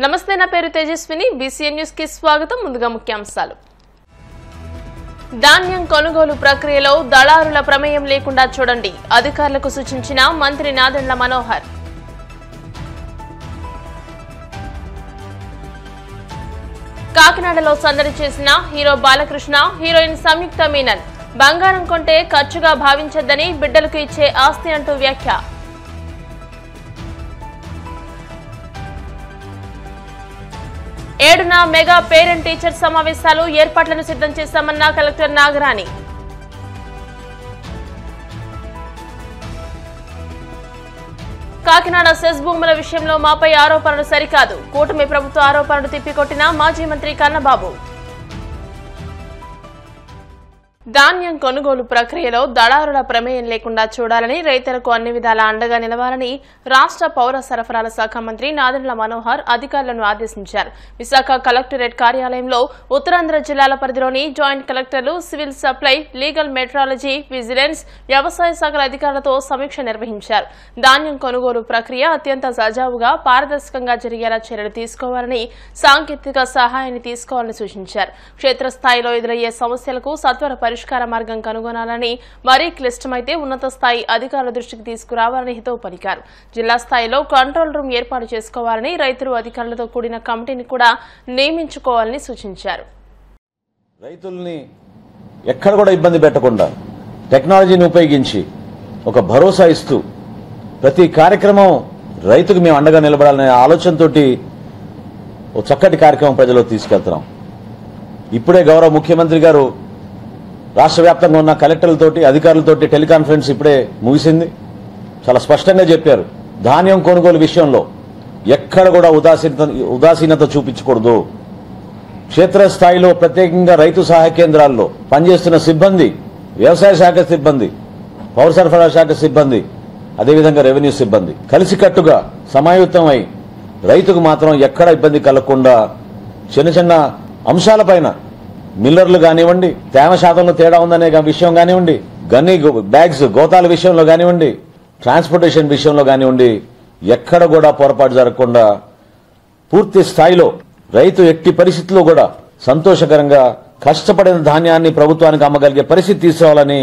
నమస్తే, నా పేరు తేజస్విని. బీసీఎన్ న్యూస్ కి స్వాగతం. ముందుగా ముఖ్యాంశాలు. ధాన్యం కొనుగోలు ప్రక్రియలో దళారుల ప్రమేయం లేకుండా చూడండి, అధికారులకు సూచించిన మంత్రి నాదెండ్ల మనోహర్. కాకినాడలో సందడి చేసిన హీరో బాలకృష్ణ, హీరోయిన్ సంయుక్త మీనన్. బంగారం కొంటే ఖర్చుగా భావించొద్దని బిడ్డలకు ఇచ్చే ఆస్తి అంటూ వ్యాఖ్య. ఏడున మెగా పేరెంట్ టీచర్ సమావేశాలు ఏర్పాట్లను సిద్ధం చేశామన్న కలెక్టర్ నాగరాణి. కాకినాడ సెస్ భూముల విషయంలో మాపై ఆరోపణలు సరికాదు, కూటమి ప్రభుత్వ ఆరోపణలు తిప్పికొట్టిన మాజీ మంత్రి కన్నబాబు. ధాన్యం కొనుగోలు ప్రక్రియలో దళారుల ప్రమేయం లేకుండా చూడాలని, రైతులకు అన్ని విధాలా అండగా నిలవాలని రాష్ట్ర పౌర సరఫరాల శాఖ మంత్రి నాదెండ్ల మనోహర్ అధికారులను ఆదేశించారు. విశాఖ కలెక్టరేట్ కార్యాలయంలో ఉత్తరాంధ్ర జిల్లాల పరిధిలోని జాయింట్ కలెక్టర్లు, civil supply, legal metrology, vigilance, వ్యవసాయ శాఖల అధికారులతో సమీక్ష నిర్వహించారు. ధాన్యం కొనుగోలు ప్రక్రియ అత్యంత సజావుగా, పారదర్శకంగా జరిగేలా చర్యలు తీసుకోవాలని, సాంకేతిక సహాయాన్ని తీసుకోవాలని సూచించారు. క్షేత్రస్థాయిలో ఎదురయ్యే సమస్యలకు సత్వర పరిష్కార మార్గం కనుగొనాలని, మరీ క్లిష్టమైతే ఉన్నత స్థాయి అధికారుల దృష్టికి తీసుకురావాలని హితవు పలికారు. జిల్లా స్థాయిలో కంట్రోల్ రూమ్ ఏర్పాటు చేసుకోవాలని, రైతులు అధికారులతో కూడిన కమిటీని కూడా నియమించుకోవాలని సూచించారు. రైతుల్ని ఎక్కడ కూడా ఇబ్బంది పెట్టకుండా టెక్నాలజీని ఉపయోగించి ఒక భరోసా ఇస్తూ ప్రతి కార్యక్రమం రైతుకు మేము అండగా నిలబడాలనే ఆలోచనతోటి ఒక చక్కటి కార్యక్రమం ప్రజలకు తీసుకెళ్తున్నాం. ఇప్పుడే గౌరవ ముఖ్యమంత్రి గారు రాష్ట్ర వ్యాప్తంగా ఉన్న కలెక్టర్లతోటి, అధికారులతోటి టెలికాన్ఫరెన్స్ ఇప్పుడే ముగిసింది. చాలా స్పష్టంగా చెప్పారు, ధాన్యం కొనుగోలు విషయంలో ఎక్కడ కూడా ఉదాసీనత చూపించకూడదు. క్షేత్రస్థాయిలో ప్రత్యేకంగా రైతు సహాయ కేంద్రాల్లో పనిచేస్తున్న సిబ్బంది, వ్యవసాయ శాఖ సిబ్బంది, పౌర సరఫరా శాఖ సిబ్బంది, అదేవిధంగా రెవెన్యూ సిబ్బంది కలిసికట్టుగా సమాయుత్తమై రైతుకు మాత్రం ఎక్కడ ఇబ్బంది కలగకుండా చిన్న చిన్న అంశాలపైన, మిల్లర్లు కానివ్వండి, తేమ శాతంలో తేడా ఉందనే విషయం కానివ్వండి, గన్ని బ్యాగ్స్ గోతాల విషయంలో కానివ్వండి, ట్రాన్స్పోర్టేషన్ విషయంలో కానివ్వండి, ఎక్కడ కూడా పొరపాటు జరగకుండా పూర్తి స్థాయిలో రైతు ఎట్టి పరిస్థితుల్లో కూడా సంతోషకరంగా కష్టపడిన ధాన్యాన్ని ప్రభుత్వానికి అమ్మగలిగే పరిస్థితి తీసుకోవాలని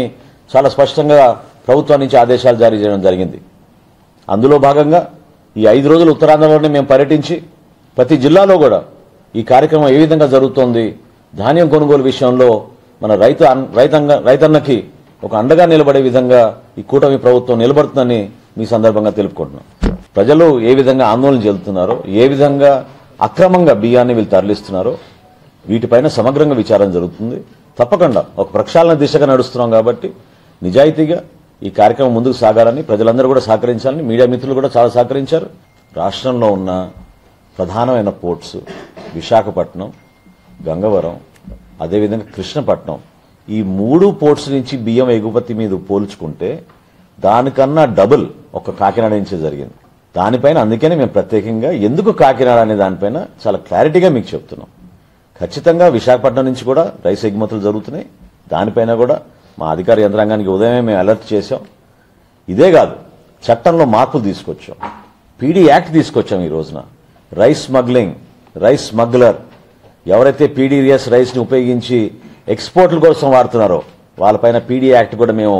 చాలా స్పష్టంగా ప్రభుత్వం నుంచి ఆదేశాలు జారీ చేయడం జరిగింది. అందులో భాగంగా ఈ 5 రోజులు ఉత్తరాంధ్రలోనే మేము పర్యటించి ప్రతి జిల్లాలో కూడా ఈ కార్యక్రమం ఏ విధంగా జరుగుతోంది, ధాన్యం కొనుగోలు విషయంలో మన రైతన్నకి ఒక అండగా నిలబడే విధంగా ఈ కూటమి ప్రభుత్వం నిలబడుతుందని మీ సందర్భంగా తెలుపుకుంటున్నాం. ప్రజలు ఏ విధంగా ఆందోళన చెందుతున్నారో, ఏ విధంగా అక్రమంగా బియ్యాన్ని వీళ్ళు తరలిస్తున్నారో వీటిపైన సమగ్రంగా విచారణ జరుగుతుంది. తప్పకుండా ఒక ప్రక్షాళన దిశగా నడుస్తున్నాం కాబట్టి నిజాయితీగా ఈ కార్యక్రమం ముందుకు సాగాలని ప్రజలందరూ కూడా సహకరించాలని మీడియా మిత్రులు కూడా చాలా సహకరించారు. రాష్ట్రంలో ఉన్న ప్రధానమైన పోర్ట్స్ విశాఖపట్నం, గంగవరం, అదేవిధంగా కృష్ణపట్నం, ఈ 3 పోర్ట్స్ నుంచి బియ్యం ఎగుమతి మీద పోల్చుకుంటే దానికన్నా డబుల్ ఒక కాకినాడ నుంచే జరిగింది. దానిపైన అందుకనే మేము ప్రత్యేకంగా ఎందుకు కాకినాడ అనే దానిపైన చాలా క్లారిటీగా మీకు చెప్తున్నాం. ఖచ్చితంగా విశాఖపట్నం నుంచి కూడా రైస్ ఎగుమతులు జరుగుతున్నాయి. దానిపైన కూడా మా అధికార యంత్రాంగానికి ఉదయమే మేము అలర్ట్ చేశాం. ఇదే కాదు, చట్టంలో మార్పులు తీసుకొచ్చాం. పీడీ యాక్ట్ తీసుకొచ్చాం. ఈ రోజున రైస్ స్మగ్లింగ్, రైస్ స్మగ్లర్ ఎవరైతే పీడీఎస్ రైస్ ని ఉపయోగించి ఎక్స్పోర్ట్ల కోసం వాడుతున్నారో వాళ్ళపైన పీడీ యాక్ట్ కూడా మేము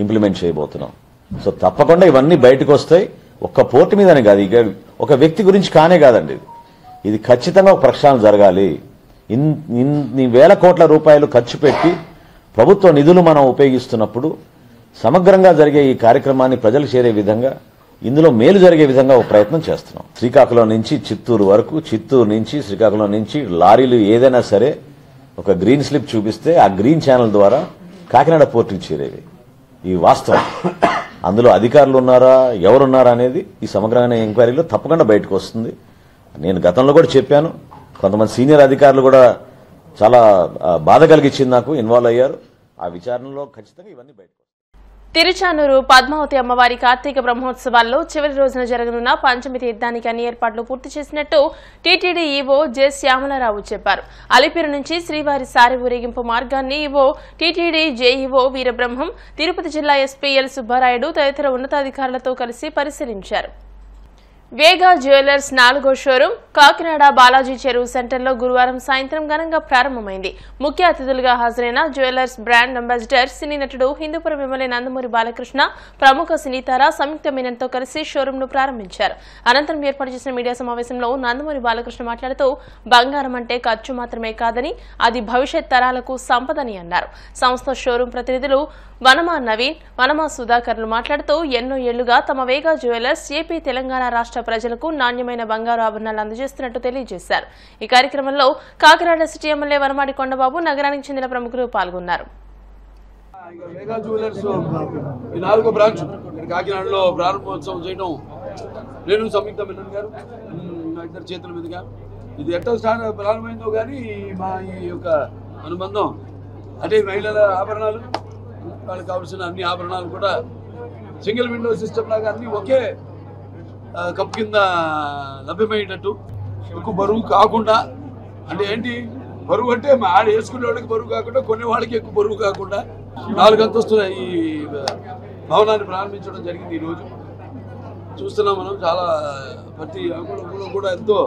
ఇంప్లిమెంట్ చేయబోతున్నాం. సో తప్పకుండా ఇవన్నీ బయటకు వస్తాయి. ఒక్క పోర్టు మీదనే కాదు, ఇక ఒక వ్యక్తి గురించి కానే కాదండి. ఇది ఖచ్చితంగా ఒక ప్రక్షాళన జరగాలి. ఇన్ని వేల కోట్ల రూపాయలు ఖర్చు పెట్టి ప్రభుత్వ నిధులు మనం ఉపయోగిస్తున్నప్పుడు సమగ్రంగా జరిగే ఈ కార్యక్రమాన్ని ప్రజలకు చేరే విధంగా, ఇందులో మేలు జరిగే విధంగా ఒక ప్రయత్నం చేస్తున్నాం. శ్రీకాకుళం నుంచి చిత్తూరు వరకు, చిత్తూరు నుంచి శ్రీకాకుళం నుంచి లారీలు ఏదైనా సరే ఒక గ్రీన్ స్లిప్ చూపిస్తే ఆ గ్రీన్ ఛానల్ ద్వారా కాకినాడ పోర్టుకి చేరేవి. ఈ వాస్తవం. అందులో అధికారులు ఉన్నారా, ఎవరున్నారా అనేది ఈ సమగ్రమైన ఎంక్వైరీలో తప్పకుండా బయటకు వస్తుంది. నేను గతంలో కూడా చెప్పాను, కొంతమంది సీనియర్ అధికారులు కూడా చాలా బాధ కలిగించింది నాకు, ఇన్వాల్వ్ అయ్యారు. ఆ విచారణలో ఖచ్చితంగా ఇవన్నీ బయటకు. తిరుచానూరు పద్మావతి అమ్మవారి కార్తీక బ్రహ్మోత్సవాల్లో చివరి రోజున జరగనున్న పంచమి తీర్థానికి అన్ని ఏర్పాట్లు పూర్తి చేసినట్టు టీటీడీ ఈవో జె శ్యామలారావు చెప్పారు. అలిపిరి నుంచి శ్రీవారి సారి ఊరేగింపు మార్గాన్ని EO TTD JEO Veerabrahmam, Tirupati జిల్లా ఎస్పీ ఎల్ సుబ్బారాయుడు తదితర ఉన్నతాధికారులతో కలిసి పరిశీలించారు. వేగా జ్యువెలర్స్ 4వ షోరూం కాకినాడ బాలాజీ చెరువు సెంటర్లో గురువారం సాయంత్రం ఘనంగా ప్రారంభమైంది. ముఖ్య అతిథులుగా హాజరైన జ్యువెలర్స్ బ్రాండ్ అంబాసిడర్ సినీ నటుడు హిందూపురం ఎమ్మెల్యే నందమూరి బాలకృష్ణ, ప్రముఖ సినీతార సంయుక్త మీనన్తో కలిసి షోరూంను ప్రారంభించారు. అనంతరం ఏర్పాటు చేసిన మీడియా సమావేశంలో నందమూరి బాలకృష్ణ మాట్లాడుతూ బంగారం అంటే ఖర్చు మాత్రమే కాదని అది భవిష్యత్ తరాలకు సంపదని అన్నారు. సంస్థ షోరూం ప్రతినిధులు వనమా నవీన్, వనమా సుధాకర్లు మాట్లాడుతూ ఎన్నో ఏళ్లుగా తమ వేగా జ్యువెలర్స్ ఏపీ, తెలంగాణ రాష్ట్ర ప్రజలకు నాణ్యమైన బంగారు ఆభరణాలు అందజేస్తున్నట్టు తెలియజేశారు. ఈ కార్యక్రమంలో కాకినాడ సిటీ ఎమ్మెల్యే వనమాడి కొండబాబు, నగరానికి చెందిన ప్రముఖులు పాల్గొన్నారు. వేగా జ్యువెలర్స్ ఈ 4వ బ్రాంచ్ కాకినాడలో ప్రారంభోత్సవం చేయడం నేను సంయుక్త మీనన్ గారు ఇద్దరు చేతుల మీదుగా ఇది ఎట్లా ప్రారంభమైందో కానీ మా ఈ యొక్క అనుబంధం అంటే మహిళల ఆభరణాలు, వాళ్ళకి కావాల్సిన అన్ని ఆభరణాలు కూడా సింగిల్ విండో సిస్టమ్ లాగా అన్ని ఒకే కప్ కింద లభ్యమయ్యేటట్టు, ఎక్కువ బరువు కాకుండా, అంటే ఏంటి బరువు అంటే మా ఆడ వేసుకునే వాళ్ళకి బరువు కాకుండా కొన్ని వాళ్ళకి ఎక్కువ బరువు కాకుండా 4 అంతస్తుల ఈ భవనాన్ని ప్రారంభించడం జరిగింది. ఈరోజు చూస్తున్నాం మనం చాలా ప్రతి అంగుళంలో కూడా ఎంతో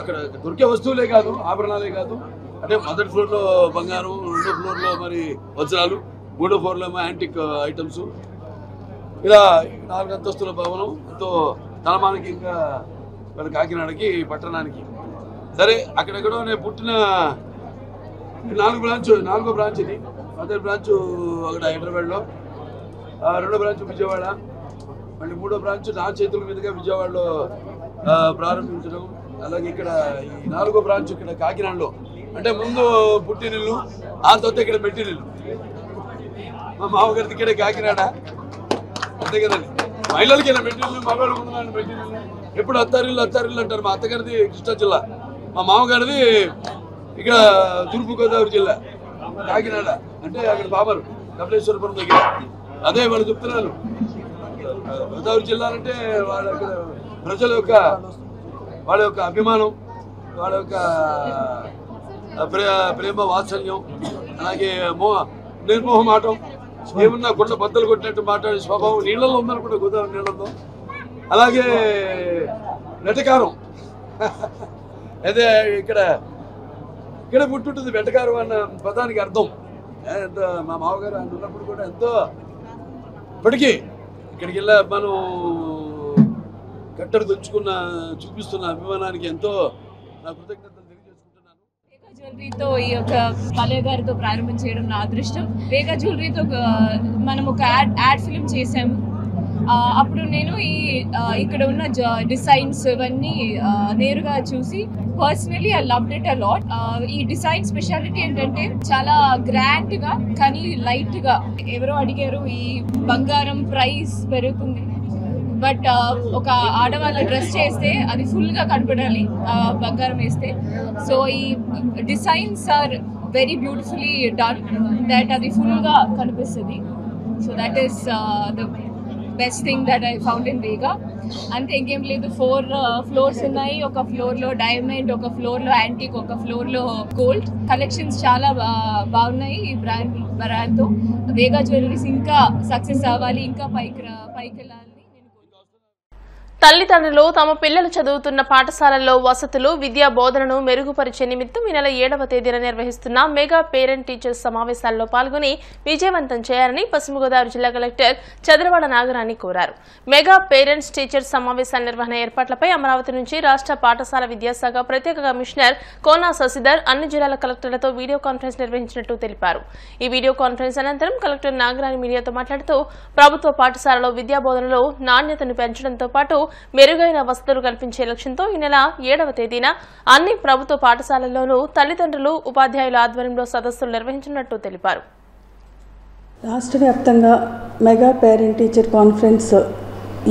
అక్కడ దొరికే వస్తువులే కాదు, ఆభరణాలే కాదు, అంటే మొదటి ఫ్లోర్లో బంగారం, 2వ ఫ్లోర్లో మరి వజ్రాలు, 3వ ఫ్లోర్లో ఏమో యాంటిక్ ఐటమ్స్, ఇలా 4 అంతస్తుల భవనం ఎంతో తలమానికి ఇంకా మన కాకినాడకి పట్టణానికి. సరే అక్కడెక్కడో నేను పుట్టిన 4వ బ్రాంచ్ ఇది. మొదటి బ్రాంచ్ అక్కడ హైదరాబాద్లో, 2వ బ్రాంచ్ విజయవాడ, మళ్ళీ 3వ బ్రాంచ్ నా చేతుల మీదుగా విజయవాడలో ప్రారంభించడం. అలాగే ఇక్కడ ఈ 4వ బ్రాంచ్ ఇక్కడ కాకినాడలో, అంటే ముందు పుట్టినిల్లు, ఆ తర్వాత ఇక్కడ మెట్టినిల్లు. మా మామగారిది ఇక్కడే కాకినాడ, అంతే కదండి. మహిళలకి ఇలా మెట్టినిల్లు, మగవాళ్ళకి ముందు మెట్టినిల్లు. ఎప్పుడు అత్తారిల్లు అంటారు. మా అత్తగారిది కృష్ణా జిల్లా, మా మామగారిది ఇక్కడ తూర్పుగోదావరి జిల్లా కాకినాడ, అంటే అక్కడ బాబరు కపిలేశ్వరపురం దగ్గర. అదే వాళ్ళు చెప్తున్నారు, గోదావరి జిల్లా అంటే వాళ్ళ ప్రజల యొక్క వాళ్ళ యొక్క అభిమానం, వాళ్ళ యొక్క ప్రేమ వాత్సల్యం, అలాగే నిర్మోహమాటం, ఏమన్నా కొండ బద్దలు కొట్టినట్టు మాట్లాడే స్వభావం నీళ్ళల్లో ఉందనుకుంటే గోదావరి నీళ్ళల్లో. అలాగే వెటకారం, అదే ఇక్కడ పుట్టుంటుంది వెటకారం అన్న పదానికి అర్థం. మా మామగారు ఆయన ఉన్నప్పుడు కూడా ఎంతో ఇప్పటికీ ఇక్కడికి వెళ్ళా మనం కట్టడి చూపిస్తున్న అభిమానానికి ఎంతో నా కృతజ్ఞతలు తెలియజేసుకుంటున్నాను. వేగా జ్యువెలరీతో ఈ యొక్క బాలయ్య గారితో ప్రారంభం చేయడం నా అదృష్టం. వేగా జ్యువెలరీతో మనం ఒక యాడ్ ఫిల్మ్ చేసాము. అప్పుడు నేను ఇక్కడ ఉన్న డిజైన్స్ ఇవన్నీ నేరుగా చూసి personally I loved it a lot. ఈ డిజైన్ స్పెషాలిటీ ఏంటంటే చాలా గ్రాండ్ గా కానీ లైట్ గా. ఎవరో అడిగారు ఈ బంగారం ప్రైస్ పెరుగుతుంది, బట్ ఒక ఆడవాళ్ళ డ్రెస్ చేస్తే అది ఫుల్ గా కనపడాలి బంగారం వేస్తే. సో ఈ designs are very beautifully done that అది ఫుల్ గా కనిపిస్తుంది. So that is the best thing that I found in Vega. అంతే, ఇంకేం లేదు. 4 ఫ్లోర్స్ ఉన్నాయి. ఒక ఫ్లోర్ లో డైమండ్, ఒక ఫ్లోర్ లో యాంటిక్, ఒక ఫ్లోర్ లో గోల్డ్. కలెక్షన్స్ చాలా బాగున్నాయి. ఈ బ్రాండ్ తో వేగా జ్యువెలరీస్ ఇంకా సక్సెస్ అవ్వాలి, ఇంకా పైకి వెళ్ళాలి. తల్లిదండ్రులు తమ పిల్లలు చదువుతున్న పాఠశాలల్లో వసతులు, విద్యా బోధనను మెరుగుపరిచే నిమిత్తం ఈ నెల 7వ తేదీన నిర్వహిస్తున్న మెగా పేరెంట్ టీచర్స్ సమావేశాల్లో పాల్గొని విజయవంతం చేయాలని పశ్చిమ గోదావరి జిల్లా కలెక్టర్ చంద్రవాడ నాగరాణి కోరారు. మెగా పేరెంట్స్ టీచర్స్ సమావేశాల నిర్వహణ ఏర్పాట్లపై అమరావతి నుంచి రాష్ట్ర పాఠశాల విద్యాశాఖ ప్రత్యేక కమిషనర్ కోనా శశిధర్ అన్ని జిల్లాల కలెక్టర్లతో వీడియో కాన్ఫరెన్స్ నిర్వహించినట్టు తెలిపారు. ఈ వీడియో కాన్ఫరెన్స్ అనంతరం కలెక్టర్ నాగరాణి మీడియాతో మాట్లాడుతూ ప్రభుత్వ పాఠశాలలో విద్యా బోధనలో నాణ్యతను పెంచడంతో పాటు మెరుగైన వసతులు కల్పించే లక్ష్యంతో ఈ నెల 7వ తేదీన అన్ని ప్రభుత్వ పాఠశాలల్లోనూ తల్లిదండ్రులు, ఉపాధ్యాయుల ఆధ్వర్యంలో సదస్సులు నిర్వహించనున్నట్టు తెలిపారు. రాష్ట్ర వ్యాప్తంగా మెగా పేరెంట్ టీచర్ కాన్ఫరెన్స్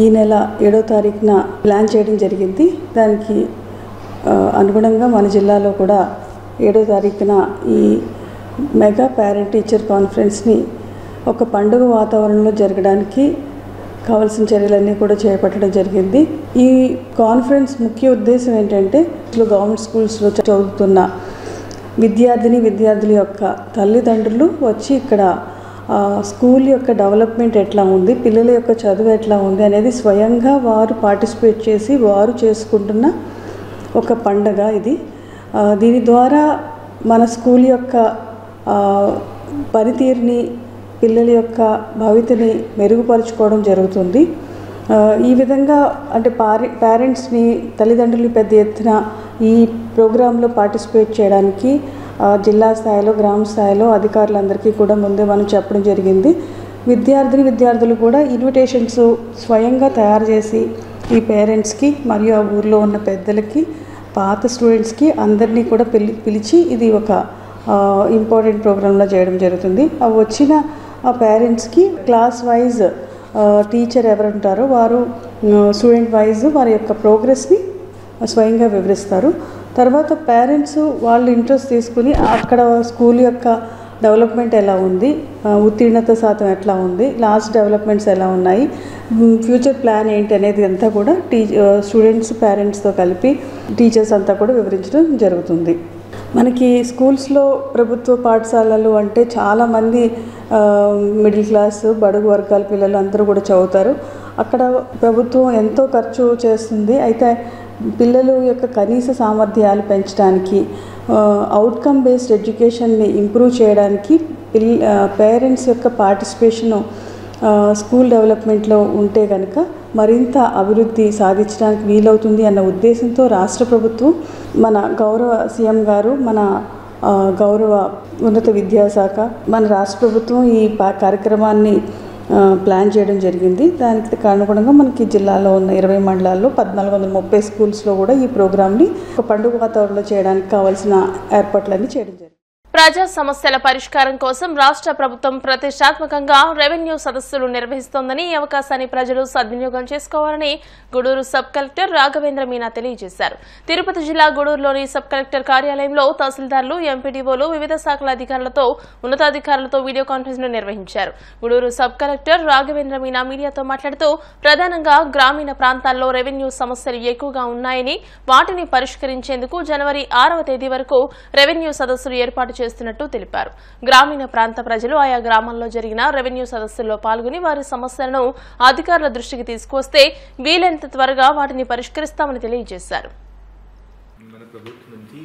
ఈ నెల 7వ తారీఖున ప్లాన్ చేయడం జరిగింది. దానికి అనుగుణంగా మన జిల్లాలో కూడా 7వ తారీఖున ఈ మెగా పేరెంట్ టీచర్ కాన్ఫరెన్స్ని ఒక పండుగ వాతావరణంలో జరగడానికి కావాల్సిన చర్యలన్నీ కూడా చేపట్టడం జరిగింది. ఈ కాన్ఫరెన్స్ ముఖ్య ఉద్దేశం ఏంటంటే గవర్నమెంట్ స్కూల్స్లో చదువుతున్న విద్యార్థుల యొక్క తల్లిదండ్రులు వచ్చి ఇక్కడ స్కూల్ యొక్క డెవలప్మెంట్ ఎట్లా ఉంది, పిల్లల యొక్క చదువు ఎట్లా ఉంది అనేది స్వయంగా వారు పార్టిసిపేట్ చేసి వారు చేసుకుంటున్న ఒక పండగ ఇది. దీని ద్వారా మన స్కూల్ యొక్క పనితీరుని, పిల్లల యొక్క భవితని మెరుగుపరుచుకోవడం జరుగుతుంది. ఈ విధంగా అంటే పేరెంట్స్ని, తల్లిదండ్రులు పెద్ద ఎత్తున ఈ ప్రోగ్రాంలో పార్టిసిపేట్ చేయడానికి జిల్లా స్థాయిలో, గ్రామ స్థాయిలో అధికారులందరికీ కూడా ముందే మనం చెప్పడం జరిగింది. విద్యార్థులు కూడా ఇన్విటేషన్స్ స్వయంగా తయారు చేసి ఈ పేరెంట్స్కి మరియు ఆ ఊర్లో ఉన్న పెద్దలకి, పాత స్టూడెంట్స్కి అందరినీ కూడా పిలిచి ఇది ఒక ఇంపార్టెంట్ ప్రోగ్రాంలో చేయడం జరుగుతుంది. అవి వచ్చిన ఆ పేరెంట్స్కి క్లాస్ వైజ్ టీచర్ ఎవరు ఉంటారో వారు స్టూడెంట్ వైజ్ వారి యొక్క ప్రోగ్రెస్ని స్వయంగా వివరిస్తారు. తర్వాత పేరెంట్స్ వాళ్ళు ఇంట్రెస్ట్ తీసుకుని అక్కడ స్కూల్ యొక్క డెవలప్మెంట్ ఎలా ఉంది, ఉత్తీర్ణత శాతం ఎట్లా ఉంది, లాస్ట్ డెవలప్మెంట్స్ ఎలా ఉన్నాయి, ఫ్యూచర్ ప్లాన్ ఏంటి అనేది అంతా కూడా స్టూడెంట్స్ పేరెంట్స్తో కలిపి టీచర్స్ అంతా కూడా వివరించడం జరుగుతుంది. మనకి స్కూల్స్లో, ప్రభుత్వ పాఠశాలలు అంటే చాలామంది మిడిల్ క్లాస్, బడుగు వర్గాల పిల్లలు అందరూ కూడా చదువుతారు. అక్కడ ప్రభుత్వం ఎంతో ఖర్చు చేస్తుంది. అయితే పిల్లల యొక్క కనీస సామర్థ్యాలు పెంచడానికి, అవుట్కమ్ బేస్డ్ ఎడ్యుకేషన్ని ఇంప్రూవ్ చేయడానికి పేరెంట్స్ యొక్క పార్టిసిపేషను స్కూల్ డెవలప్మెంట్లో ఉంటే కనుక మరింత అభివృద్ధి సాధించడానికి వీలవుతుంది అన్న ఉద్దేశంతో రాష్ట్ర ప్రభుత్వం, మన గౌరవ సీఎం గారు, మన గౌరవ ఉన్నత విద్యాశాఖ, మన రాష్ట్ర ప్రభుత్వం ఈ కార్యక్రమాన్ని ప్లాన్ చేయడం జరిగింది. దానికి అనుగుణంగా మనకి జిల్లాలో ఉన్న 20 మండలాల్లో 1430 స్కూల్స్లో కూడా ఈ ప్రోగ్రామ్ని ఒక పండుగ వాతావరణంలో చేయడానికి కావాల్సిన ఏర్పాట్లన్నీ చేయడం జరిగింది. ప్రజా సమస్యల పరిష్కారం కోసం రాష్ట్ర ప్రభుత్వం ప్రతిష్టాత్మకంగా రెవెన్యూ సదస్సులు నిర్వహిస్తోందని, ఈ అవకాశాన్ని ప్రజలు సద్వినియోగం చేసుకోవాలని గూడూరు సబ్ కలెక్టర్ రాఘవేంద్ర మీనా తెలియజేశారు. తిరుపతి జిల్లా గూడూరులోని సబ్ కలెక్టర్ కార్యాలయంలో తహసీల్దార్లు, ఎంపీడీఓలు, వివిధ శాఖల అధికారులతో, ఉన్నతాధికారులతో వీడియో కాన్ఫరెన్స్ ను నిర్వహించారు. గూడూరు సబ్ కలెక్టర్ రాఘవేంద్ర మీనా మీడియాతో మాట్లాడుతూ ప్రధానంగా గ్రామీణ ప్రాంతాల్లో రెవెన్యూ సమస్యలు ఎక్కువగా ఉన్నాయని, వాటిని పరిష్కరించేందుకు జనవరి 6వ తేదీ వరకు రెవెన్యూ సదస్సులు ఏర్పాటు చేస్తున్నట్టు తెలిపారు. గ్రామీణ ప్రాంత ప్రజలు ఆయా గ్రామాల్లో జరిగిన రెవెన్యూ సదస్సుల్లో పాల్గొని వారి సమస్యలను అధికారుల దృష్టికి తీసుకువస్తే వీలైనంత త్వరగా వాటిని పరిష్కరిస్తామని తెలియజేశారు. మన ప్రభుత్వం నుంచి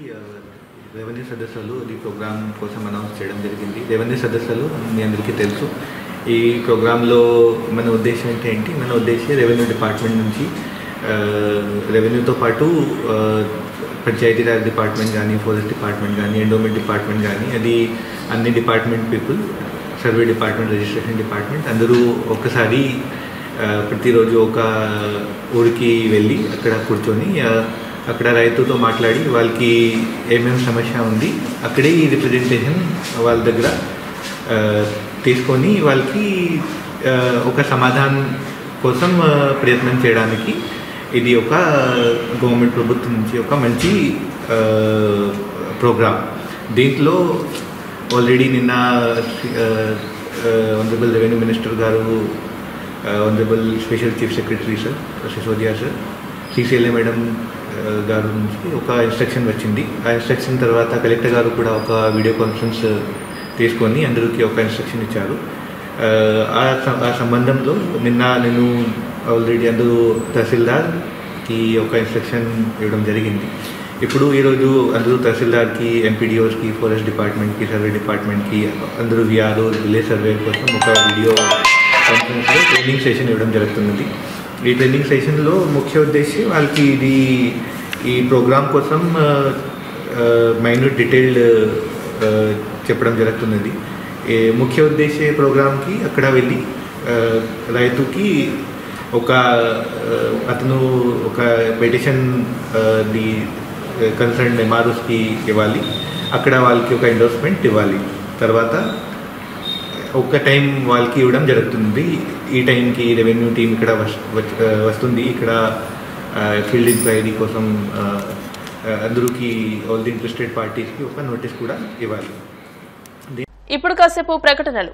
రెవెన్యూ సదస్సులు ఈ ప్రోగ్రామ్ కోసం అనౌన్స్ చేయడం జరిగింది. రెవెన్యూ సదస్సులు మీ అందరికీ తెలుసు. ఈ ప్రోగ్రాంలో మన ఉద్దేశం ఏంటి? మన ఉద్దేశం రెవెన్యూ డిపార్ట్మెంట్ నుంచి రెవెన్యూతో పాటు పంచాయతీరాజ్ డిపార్ట్మెంట్ కానీ, ఫారెస్ట్ డిపార్ట్మెంట్ కానీ, ఎండోమెంట్ డిపార్ట్మెంట్ కానీ, అది అన్ని department people, survey department, registration department అందరూ ఒక్కసారి ప్రతిరోజు ఒక ఊరికి వెళ్ళి అక్కడ కూర్చొని అక్కడ రైతుతో మాట్లాడి వాళ్ళకి ఏమేమి సమస్య ఉంది అక్కడే ఈ రిప్రజెంటేషన్ వాళ్ళ దగ్గర తీసుకొని వాళ్ళకి ఒక సమాధానం కోసం ప్రయత్నం చేయడానికి ఇది ఒక గవర్నమెంట్ ప్రభుత్వం నుంచి ఒక మంచి ప్రోగ్రామ్. దీంట్లో ఆల్రెడీ నిన్న ఆనరబుల్ రెవెన్యూ మినిస్టర్ గారు, honourable special chief secretary sir Sisodia sir, CCLA madam గారు నుంచి ఒక ఇన్స్ట్రక్షన్ వచ్చింది. ఆ ఇన్స్ట్రక్షన్ తర్వాత కలెక్టర్ గారు కూడా ఒక వీడియో కాన్ఫరెన్స్ తీసుకొని అందరికీ ఒక ఇన్స్ట్రక్షన్ ఇచ్చారు. ఆ సంబంధంలో నిన్న నేను ఆల్రెడీ అందరూ తహసీల్దార్కి ఒక ఇన్స్ట్రక్షన్ ఇవ్వడం జరిగింది. ఇప్పుడు ఈరోజు అందరూ తహసీల్దార్కి, ఎంపీడీఓస్కి, ఫారెస్ట్ డిపార్ట్మెంట్కి, సర్వే డిపార్ట్మెంట్కి అందరూ విఆర్ఓ, విలేజ్ సర్వే కోసం ఒక వీడియో కాన్ఫరెన్స్లో ట్రైనింగ్ సెషన్ ఇవ్వడం జరుగుతున్నది. ఈ ట్రైనింగ్ సెషన్లో ముఖ్య ఉద్దేశం వాళ్ళకి ఈ ప్రోగ్రామ్ కోసం మైన్యూట్ డీటెయిల్డ్ చెప్పడం జరుగుతున్నది. ముఖ్య ఉద్దేశం ప్రోగ్రామ్కి అక్కడ వెళ్ళి రైతుకి అతను ఒక పెటిషన్ ది కన్సర్న్ ఎంఆర్ఓస్కి ఇవ్వాలి. అక్కడ వాళ్ళకి ఒక ఎండోర్స్మెంట్ ఇవ్వాలి. తర్వాత ఒక టైం వాళ్ళకి ఇవ్వడం జరుగుతుంది. ఈ టైంకి రెవెన్యూ టీం ఇక్కడ వస్తుంది. ఇక్కడ ఫీల్డ్ ఎంక్వైరీ కోసం అందరికి ఆల్ ది ఇంట్రెస్టెడ్ పార్టీస్కి ఒక నోటీస్ కూడా ఇవ్వాలి. ఇప్పుడు కాసేపు ప్రకటనలు.